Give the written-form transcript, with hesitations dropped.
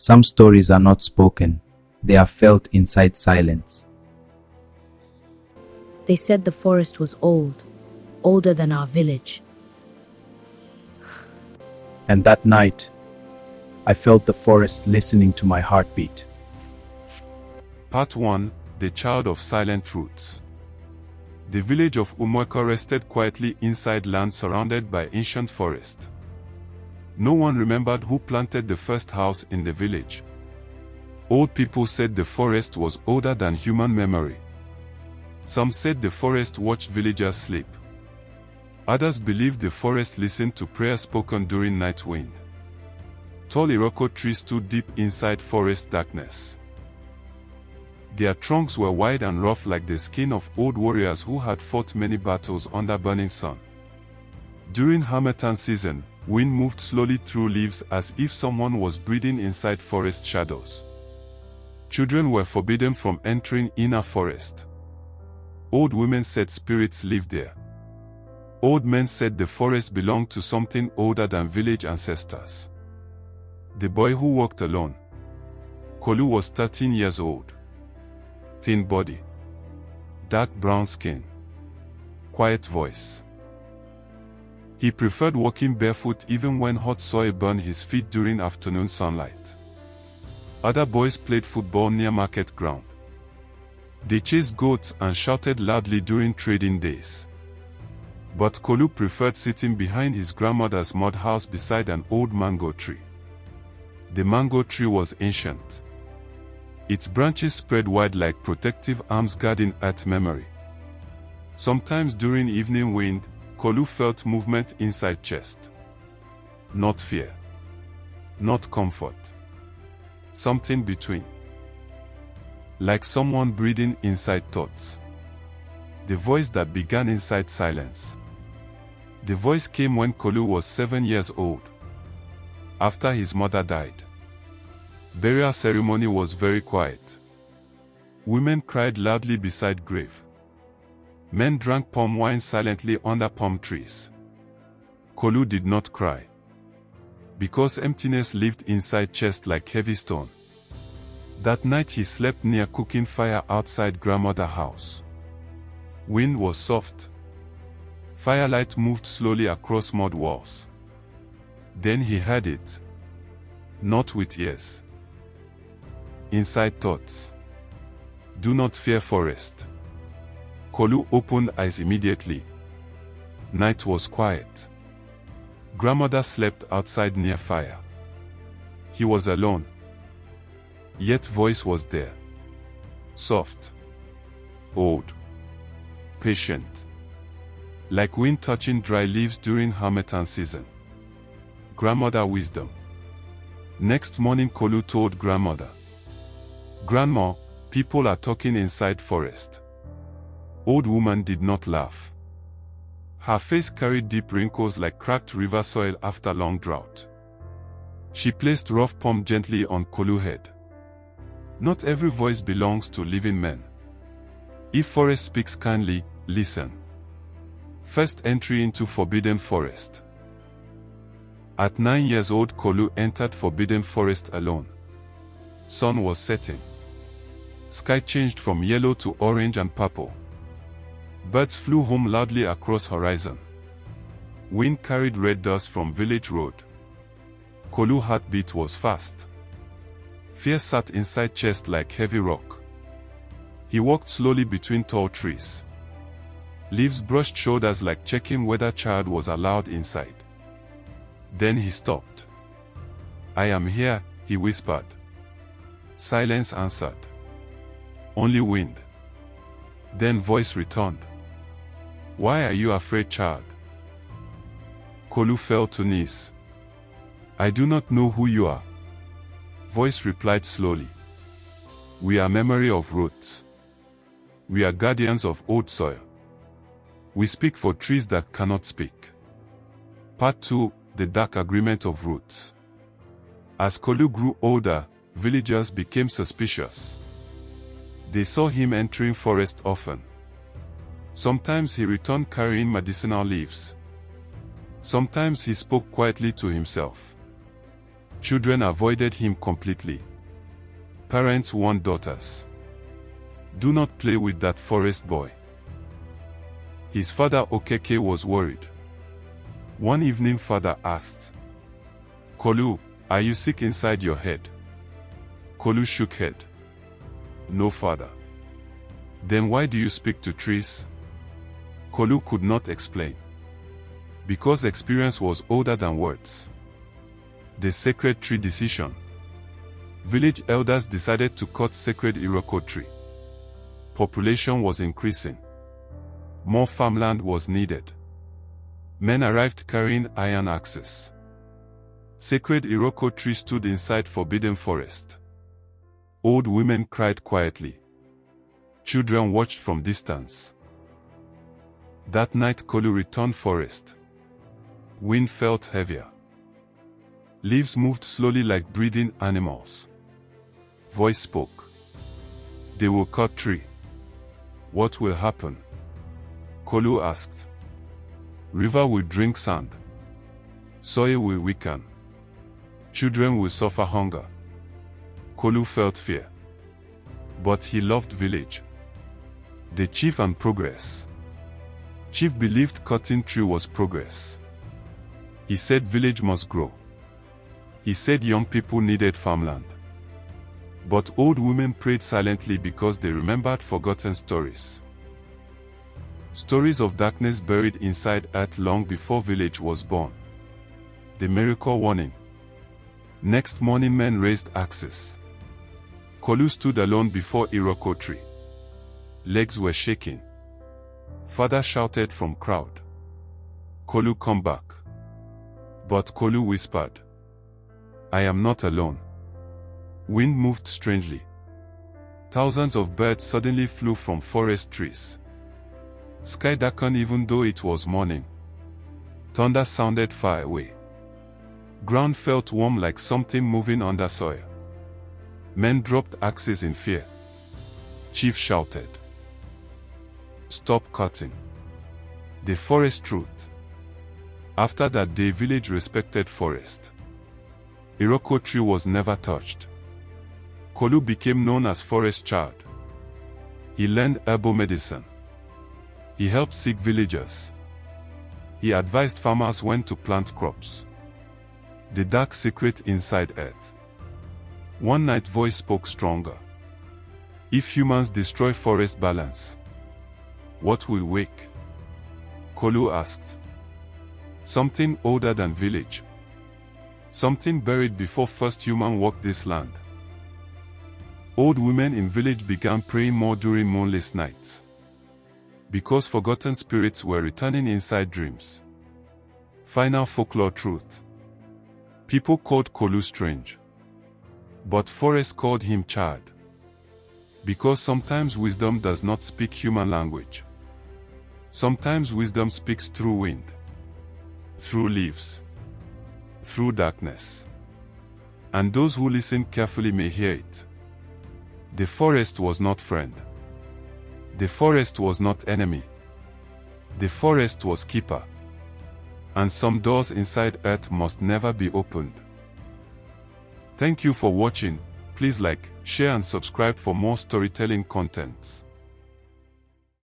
Some stories are not spoken, they are felt inside silence. They said the forest was old, older than our village. And that night, I felt the forest listening to my heartbeat. Part 1: The Child of Silent Roots. The village of Umweko rested quietly inside land surrounded by ancient forest. No one remembered who planted the first house in the village. Old people said the forest was older than human memory. Some said the forest watched villagers sleep. Others believed the forest listened to prayers spoken during night wind. Tall Iroko trees stood deep inside forest darkness. Their trunks were wide and rough like the skin of old warriors who had fought many battles under burning sun. During harmattan season, wind moved slowly through leaves as if someone was breathing inside forest shadows. Children were forbidden from entering inner forest. Old women said spirits lived there. Old men said the forest belonged to something older than village ancestors. The boy who walked alone. Kolu was 13 years old. Thin body. Dark brown skin. Quiet voice. He preferred walking barefoot even when hot soil burned his feet during afternoon sunlight. Other boys played football near market ground. They chased goats and shouted loudly during trading days. But Kolu preferred sitting behind his grandmother's mud house beside an old mango tree. The mango tree was ancient. Its branches spread wide like protective arms guarding earth's memory. Sometimes during evening wind, Kolu felt movement inside chest. Not fear. Not comfort. Something between. Like someone breathing inside thoughts. The voice that began inside silence. The voice came when Kolu was 7 years old. After his mother died. Burial ceremony was very quiet. Women cried loudly beside grave. Men drank palm wine silently under palm trees. Kolu did not cry. Because emptiness lived inside chest like heavy stone. That night he slept near cooking fire outside grandmother's house. Wind was soft. Firelight moved slowly across mud walls. Then he heard it. Not with ears. Inside thoughts. Do not fear forest. Kolu opened eyes immediately. Night was quiet. Grandmother slept outside near fire. He was alone. Yet voice was there. Soft. Old. Patient. Like wind touching dry leaves during harmattan season. Grandmother wisdom. Next morning Kolu told grandmother. Grandma, people are talking inside forest. Old woman did not laugh. Her face carried deep wrinkles like cracked river soil after long drought. She placed rough palm gently on Kolu's head. Not every voice belongs to living men. If forest speaks kindly, listen. First entry into forbidden forest. At 9 years old Kolu entered forbidden forest alone. Sun was setting. Sky changed from yellow to orange and purple. Birds flew home loudly across horizon. Wind carried red dust from village road. Kolu's heartbeat was fast. Fear sat inside chest like heavy rock. He walked slowly between tall trees. Leaves brushed shoulders like checking whether child was allowed inside. Then he stopped. I am here, he whispered. Silence answered. Only wind. Then voice returned. Why are you afraid, child? Kolu fell to knees. I do not know who you are. Voice replied slowly. We are memory of roots. We are guardians of old soil. We speak for trees that cannot speak. Part 2: The Dark Agreement of Roots. As Kolu grew older, villagers became suspicious. They saw him entering forest often. Sometimes he returned carrying medicinal leaves. Sometimes he spoke quietly to himself. Children avoided him completely. Parents warned daughters, "Do not play with that forest boy." His father Okeke was worried. One evening father asked, "Kolu, are you sick inside your head?" Kolu shook head. "No, father." "Then why do you speak to trees?" Kolu could not explain. Because experience was older than words. The sacred tree decision. Village elders decided to cut sacred Iroko tree. Population was increasing. More farmland was needed. Men arrived carrying iron axes. Sacred Iroko tree stood inside forbidden forest. Old women cried quietly. Children watched from distance. That night Kolu returned forest. Wind felt heavier. Leaves moved slowly like breathing animals. Voice spoke. "They will cut tree. What will happen?" Kolu asked. "River will drink sand. Soil will weaken. Children will suffer hunger." Kolu felt fear. But he loved village. The chief and progress. Chief believed cutting tree was progress. He said village must grow. He said young people needed farmland. But old women prayed silently because they remembered forgotten stories. Stories of darkness buried inside earth long before village was born. The miracle warning. Next morning men raised axes. Kolu stood alone before Iroko tree. Legs were shaking. Father shouted from crowd, "Kolu, come back." But Kolu whispered, "I am not alone." Wind moved strangely. Thousands of birds suddenly flew from forest trees. Sky darkened even though it was morning. Thunder sounded far away. Ground felt warm like something moving under soil. Men dropped axes in fear. Chief shouted, "Stop cutting." The forest truth. After that day village respected forest. Iroko tree was never touched. Kolu became known as forest child. He learned herbal medicine. He helped sick villagers. He advised farmers when to plant crops. The dark secret inside earth. One night voice spoke stronger. If humans destroy forest balance, what will wake? Kolu asked. Something older than village. Something buried before first human walked this land. Old women in village began praying more during moonless nights. Because forgotten spirits were returning inside dreams. Final folklore truth. People called Kolu strange. But forest called him child. Because sometimes wisdom does not speak human language. Sometimes wisdom speaks through wind. Through leaves. Through darkness. And those who listen carefully may hear it. The forest was not friend. The forest was not enemy. The forest was keeper. And some doors inside earth must never be opened. Thank you for watching. Please like, share and subscribe for more storytelling contents.